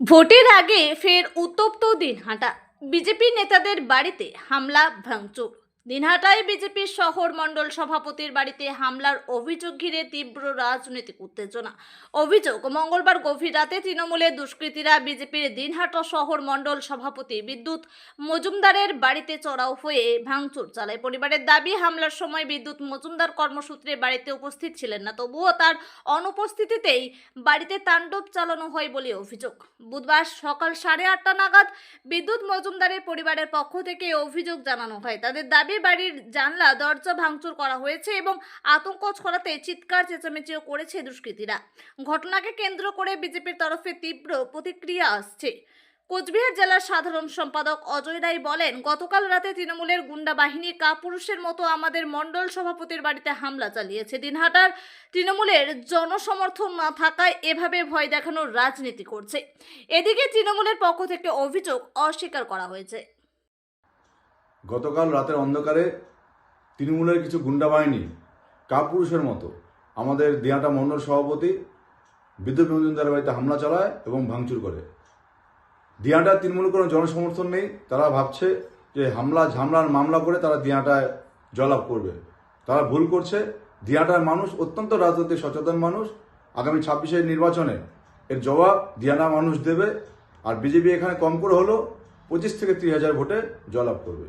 ভোটের আগে ফের উত্তপ্ত দিনহাটা। বিজেপি নেতাদের বাড়িতে হামলা ভাঙচুর। দিনহাটায় বিজেপির শহর মণ্ডল সভাপতির বাড়িতে হামলার অভিযোগ ঘিরে তীব্র রাজনৈতিক উত্তেজনা। অভিযোগ, মঙ্গলবার গভীর রাতে তৃণমূলের দুষ্কৃতীরা বিজেপির দিনহাটা শহর মণ্ডল সভাপতি বিদ্যুৎ মজুমদারের বাড়িতে চড়াও হয়ে ভাঙচুর চালায়। পরিবারের দাবি, হামলার সময় বিদ্যুৎ মজুমদার কর্মসূত্রে বাড়িতে উপস্থিত ছিলেন না, তবুও তার অনুপস্থিতিতেই বাড়িতে তাণ্ডব চালানো হয় বলে অভিযোগ। বুধবার সকাল 8:30 নাগাদ বিদ্যুৎ মজুমদারের পরিবারের পক্ষ থেকে অভিযোগ জানানো হয়। তাদের দাবি, বাড়ির জানলা দরজা ভাঙচুর করা হয়েছে এবং আতঙ্ক ছড়াতে চিৎকার চেঁচামেচিও করেছে দুষ্কৃতীরা। ঘটনাকে কেন্দ্র করে বিজেপির তরফে তীব্র প্রতিক্রিয়া আসছে। কোচবিহার জেলার সাধারণ সম্পাদক অজয় রায় বলেন, গতকাল রাতে তৃণমূলের গুন্ডা বাহিনী কাপুরুষের মতো আমাদের মণ্ডল সভাপতির বাড়িতে হামলা চালিয়েছে। দিনহাটার তৃণমূলের জনসমর্থন না থাকায় এভাবে ভয় দেখানোর রাজনীতি করছে। এদিকে তৃণমূলের পক্ষ থেকে অভিযোগ অস্বীকার করা হয়েছে। গতকাল রাতের অন্ধকারে তৃণমূলের কিছু গুন্ডা বাহিনী কাপুরুষের মতো আমাদের দিয়াটা মণ্ডল সভাপতি বিদ্যুৎ মজুমদারের বাড়িতে হামলা চালায় এবং ভাঙচুর করে। দিয়াটার তৃণমূলের কোনো জনসমর্থন নেই। তারা ভাবছে যে ঝামলার মামলা করে তারা দিয়াটায় জয়লাভ করবে। তারা ভুল করছে। দিয়াটার মানুষ অত্যন্ত রাজনৈতিক সচেতন মানুষ। আগামী 26-এর নির্বাচনে এর জবাব দিয়াটা মানুষ দেবে। আর বিজেপি এখানে কম করে হলো 25 থেকে 30 হাজার ভোটে জয়লাভ করবে।